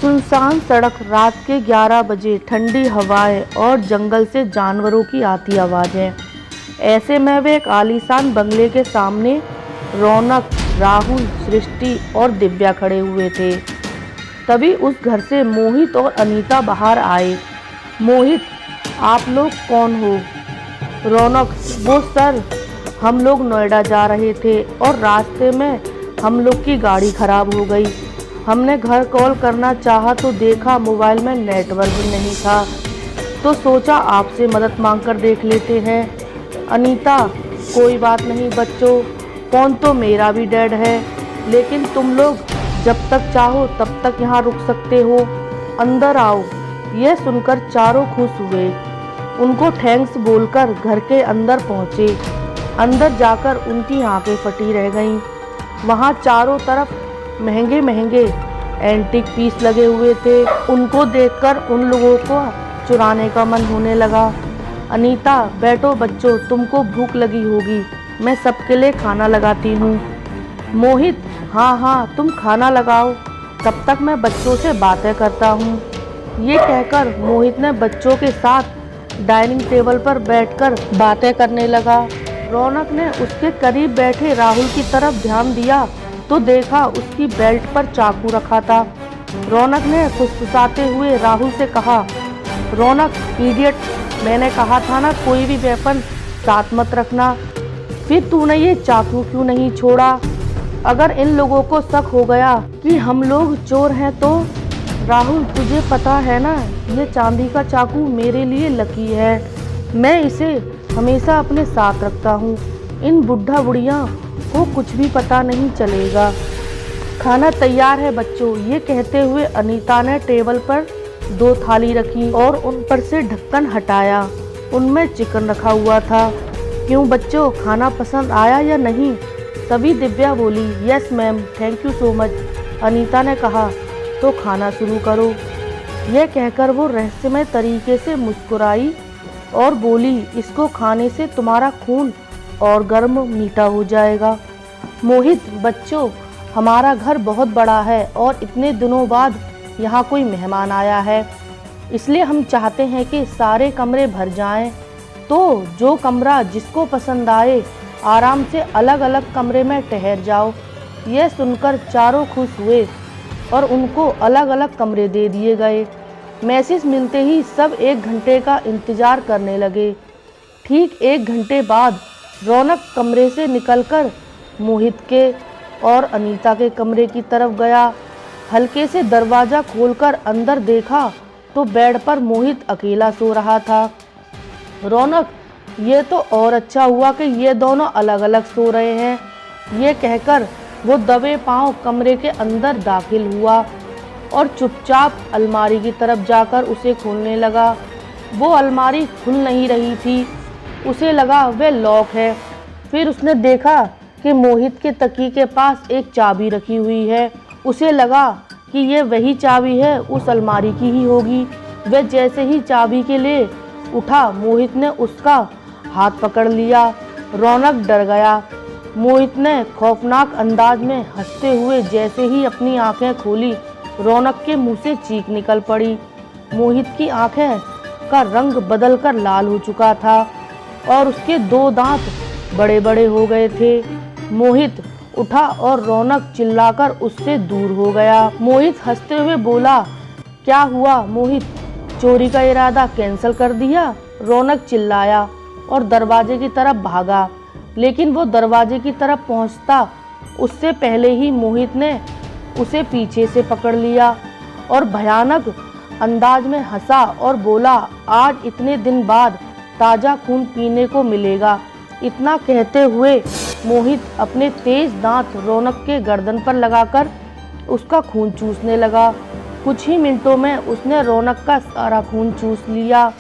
सुनसान सड़क, रात के 11 बजे, ठंडी हवाएं और जंगल से जानवरों की आती आवाज़ें। ऐसे में वे एक आलीशान बंगले के सामने रौनक, राहुल, सृष्टि और दिव्या खड़े हुए थे। तभी उस घर से मोहित और अनीता बाहर आए। मोहित, आप लोग कौन हो? रौनक, वो सर, हम लोग नोएडा जा रहे थे और रास्ते में हम लोग की गाड़ी खराब हो गई। हमने घर कॉल करना चाहा तो देखा मोबाइल में नेटवर्क भी नहीं था, तो सोचा आपसे मदद मांग कर देख लेते हैं। अनीता, कोई बात नहीं बच्चों, फ़ोन तो मेरा भी डेड है, लेकिन तुम लोग जब तक चाहो तब तक यहाँ रुक सकते हो। अंदर आओ। यह सुनकर चारों खुश हुए। उनको थैंक्स बोलकर घर के अंदर पहुँचे। अंदर जाकर उनकी आंखें फटी रह गईं। वहाँ चारों तरफ महंगे महंगे एंटीक पीस लगे हुए थे। उनको देखकर उन लोगों को चुराने का मन होने लगा। अनीता, बैठो बच्चों, तुमको भूख लगी होगी, मैं सबके लिए खाना लगाती हूँ। मोहित, हाँ हाँ तुम खाना लगाओ, तब तक मैं बच्चों से बातें करता हूँ। ये कहकर मोहित ने बच्चों के साथ डाइनिंग टेबल पर बैठकर बातें करने लगा। रौनक ने उसके करीब बैठे राहुल की तरफ ध्यान दिया तो देखा उसकी बेल्ट पर चाकू रखा था। रौनक ने फुसफुसाते हुए राहुल से कहा, रौनक इडियट, मैंने कहा था ना कोई भी वेपन साथ मत रखना, फिर तूने ये चाकू क्यों नहीं छोड़ा? अगर इन लोगों को शक हो गया कि हम लोग चोर हैं तो? राहुल, तुझे पता है ना, ये चांदी का चाकू मेरे लिए लकी है, मैं इसे हमेशा अपने साथ रखता हूँ। इन बुढ़ा बुढ़िया को कुछ भी पता नहीं चलेगा। खाना तैयार है बच्चों। ये कहते हुए अनीता ने टेबल पर 2 थाली रखी और उन पर से ढक्कन हटाया। उनमें चिकन रखा हुआ था। क्यों बच्चों, खाना पसंद आया या नहीं? तभी दिव्या बोली, yes ma'am, thank you so much. Anita ने कहा, तो खाना शुरू करो। यह कहकर वो रहस्यमय तरीके से मुस्कुराई और बोली, इसको खाने से तुम्हारा खून और गर्म मीठा हो जाएगा। मोहित, बच्चों, हमारा घर बहुत बड़ा है और इतने दिनों बाद यहाँ कोई मेहमान आया है, इसलिए हम चाहते हैं कि सारे कमरे भर जाएं। तो जो कमरा जिसको पसंद आए आराम से अलग अलग कमरे में ठहर जाओ। यह सुनकर चारों खुश हुए और उनको अलग अलग कमरे दे दिए गए। मैसेज मिलते ही सब 1 घंटे का इंतज़ार करने लगे। ठीक 1 घंटे बाद रौनक कमरे से निकलकर मोहित के और अनीता के कमरे की तरफ गया। हल्के से दरवाज़ा खोलकर अंदर देखा तो बेड पर मोहित अकेला सो रहा था। रौनक, ये तो और अच्छा हुआ कि ये दोनों अलग अलग सो रहे हैं। ये कहकर वो दबे पांव कमरे के अंदर दाखिल हुआ और चुपचाप अलमारी की तरफ जाकर उसे खोलने लगा। वो अलमारी खुल नहीं रही थी, उसे लगा वह लॉक है। फिर उसने देखा कि मोहित के तकिए के पास एक चाबी रखी हुई है। उसे लगा कि ये वही चाबी है, उस अलमारी की ही होगी। वह जैसे ही चाबी के लिए उठा, मोहित ने उसका हाथ पकड़ लिया। रौनक डर गया। मोहित ने खौफनाक अंदाज में हंसते हुए जैसे ही अपनी आंखें खोली, रौनक के मुंह से चीख निकल पड़ी। मोहित की आंखें का रंग बदलकर लाल हो चुका था और उसके 2 दांत बड़े बड़े हो गए थे। मोहित उठा और रौनक चिल्लाकर उससे दूर हो गया। मोहित हंसते हुए बोला, क्या हुआ मोहित, चोरी का इरादा कैंसिल कर दिया? रौनक चिल्लाया और दरवाजे की तरफ भागा, लेकिन वो दरवाजे की तरफ पहुंचता उससे पहले ही मोहित ने उसे पीछे से पकड़ लिया और भयानक अंदाज में हंसा और बोला, आज इतने दिन बाद ताज़ा खून पीने को मिलेगा। इतना कहते हुए मोहित अपने तेज दांत रौनक के गर्दन पर लगाकर उसका खून चूसने लगा। कुछ ही मिनटों में उसने रौनक का सारा खून चूस लिया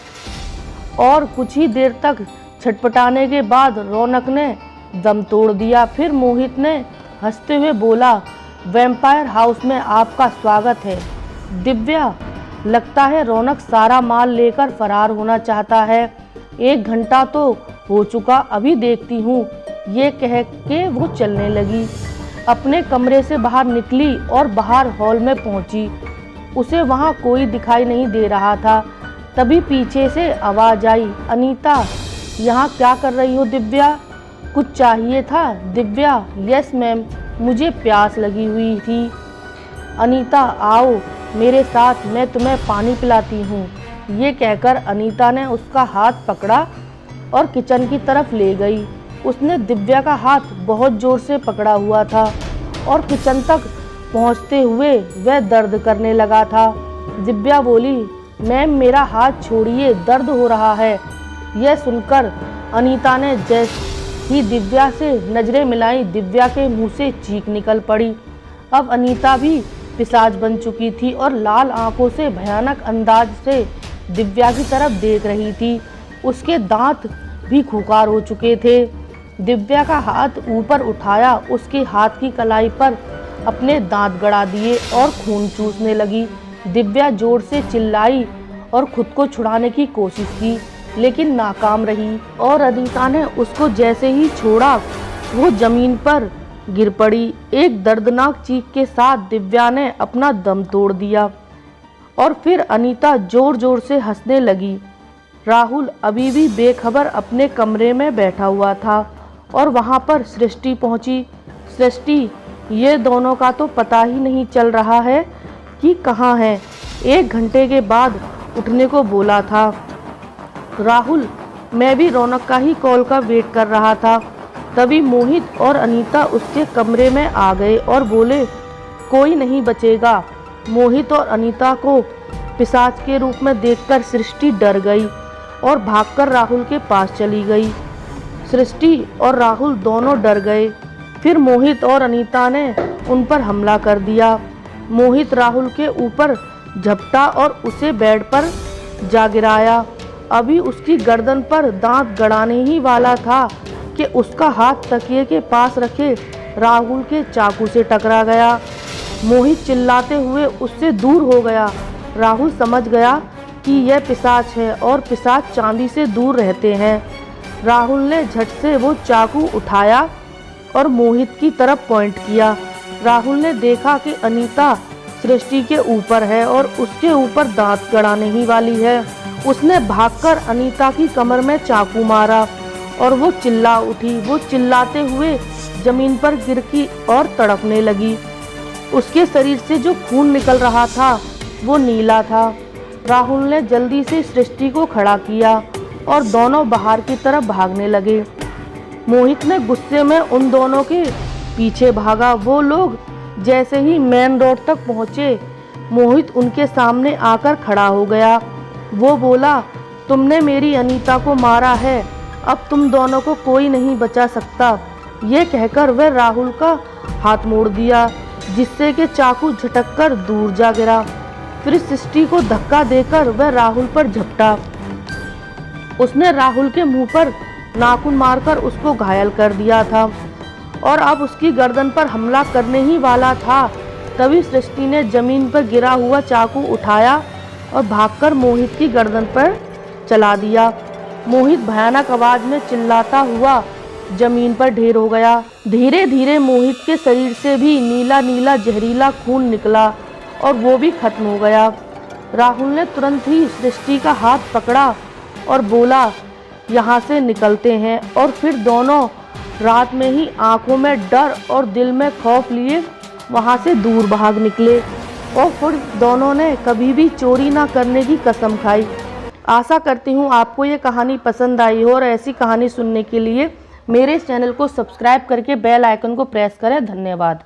और कुछ ही देर तक छटपटाने के बाद रौनक ने दम तोड़ दिया। फिर मोहित ने हंसते हुए बोला, वैम्पायर हाउस में आपका स्वागत है। दिव्या, लगता है रौनक सारा माल लेकर फरार होना चाहता है। 1 घंटा तो हो चुका, अभी देखती हूँ। ये कह के वो चलने लगी। अपने कमरे से बाहर निकली और बाहर हॉल में पहुंची उसे वहाँ कोई दिखाई नहीं दे रहा था। तभी पीछे से आवाज़ आई, अनीता यहाँ क्या कर रही हो दिव्या? कुछ चाहिए था? दिव्या, यस मैम, मुझे प्यास लगी हुई थी। अनीता आओ मेरे साथ, मैं तुम्हें पानी पिलाती हूँ। ये कहकर अनीता ने उसका हाथ पकड़ा और किचन की तरफ ले गई। उसने दिव्या का हाथ बहुत ज़ोर से पकड़ा हुआ था और किचन तक पहुँचते हुए वह दर्द करने लगा था। दिव्या बोली, मैम मेरा हाथ छोड़िए, दर्द हो रहा है। यह सुनकर अनीता ने जैसे ही दिव्या से नज़रें मिलाई, दिव्या के मुंह से चीख निकल पड़ी। अब अनीता भी पिशाच बन चुकी थी और लाल आंखों से भयानक अंदाज से दिव्या की तरफ देख रही थी। उसके दांत भी खूंखार हो चुके थे। दिव्या का हाथ ऊपर उठाया, उसके हाथ की कलाई पर अपने दांत गड़ा दिए और खून चूसने लगी। दिव्या जोर से चिल्लाई और खुद को छुड़ाने की कोशिश की, लेकिन नाकाम रही और अनीता ने उसको जैसे ही छोड़ा वो जमीन पर गिर पड़ी। एक दर्दनाक चीख के साथ दिव्या ने अपना दम तोड़ दिया और फिर अनीता जोर जोर से हंसने लगी। राहुल अभी भी बेखबर अपने कमरे में बैठा हुआ था और वहाँ पर सृष्टि पहुँची। सृष्टि, ये दोनों का तो पता ही नहीं चल रहा है कि कहाँ है। 1 घंटे के बाद उठने को बोला था। राहुल, मैं भी रौनक का ही कॉल का वेट कर रहा था। तभी मोहित और अनीता उसके कमरे में आ गए और बोले, कोई नहीं बचेगा। मोहित और अनीता को पिशाच के रूप में देखकर सृष्टि डर गई और भागकर राहुल के पास चली गई। सृष्टि और राहुल दोनों डर गए। फिर मोहित और अनीता ने उन पर हमला कर दिया। मोहित राहुल के ऊपर झपटा और उसे बेड पर जा गिराया। अभी उसकी गर्दन पर दांत गड़ाने ही वाला था कि उसका हाथ तकिए के पास रखे राहुल के चाकू से टकरा गया। मोहित चिल्लाते हुए उससे दूर हो गया। राहुल समझ गया कि यह पिशाच है और पिशाच चांदी से दूर रहते हैं। राहुल ने झट से वो चाकू उठाया और मोहित की तरफ पॉइंट किया। राहुल ने देखा कि अनीता सृष्टि के ऊपर है और उसके ऊपर दांत गड़ाने ही वाली है। उसने भागकर अनीता की कमर में चाकू मारा और वो चिल्ला उठी। वो चिल्लाते हुए जमीन पर गिरकी और तड़पने लगी। उसके शरीर से जो खून निकल रहा था वो नीला था। राहुल ने जल्दी से सृष्टि को खड़ा किया और दोनों बाहर की तरफ भागने लगे। मोहित ने गुस्से में उन दोनों के पीछे भागा। वो लोग जैसे ही मेन रोड तक पहुँचे, मोहित उनके सामने आकर खड़ा हो गया। वो बोला, तुमने मेरी अनीता को मारा है, अब तुम दोनों को कोई नहीं बचा सकता। ये कहकर वह राहुल का हाथ मोड़ दिया, जिससे कि चाकू झटककर दूर जा गिरा। फिर सृष्टि को धक्का देकर वह राहुल पर झपटा। उसने राहुल के मुंह पर नाखून मारकर उसको घायल कर दिया था और अब उसकी गर्दन पर हमला करने ही वाला था। तभी सृष्टि ने जमीन पर गिरा हुआ चाकू उठाया और भागकर मोहित की गर्दन पर चला दिया। मोहित भयानक आवाज में चिल्लाता हुआ जमीन पर ढेर हो गया। धीरे धीरे मोहित के शरीर से भी नीला नीला जहरीला खून निकला और वो भी खत्म हो गया। राहुल ने तुरंत ही सृष्टि का हाथ पकड़ा और बोला, यहाँ से निकलते हैं। और फिर दोनों रात में ही आंखों में डर और दिल में खौफ लिए वहाँ से दूर भाग निकले और फिर दोनों ने कभी भी चोरी ना करने की कसम खाई। आशा करती हूँ आपको ये कहानी पसंद आई हो और ऐसी कहानी सुनने के लिए मेरे चैनल को सब्सक्राइब करके बेल आइकन को प्रेस करें। धन्यवाद।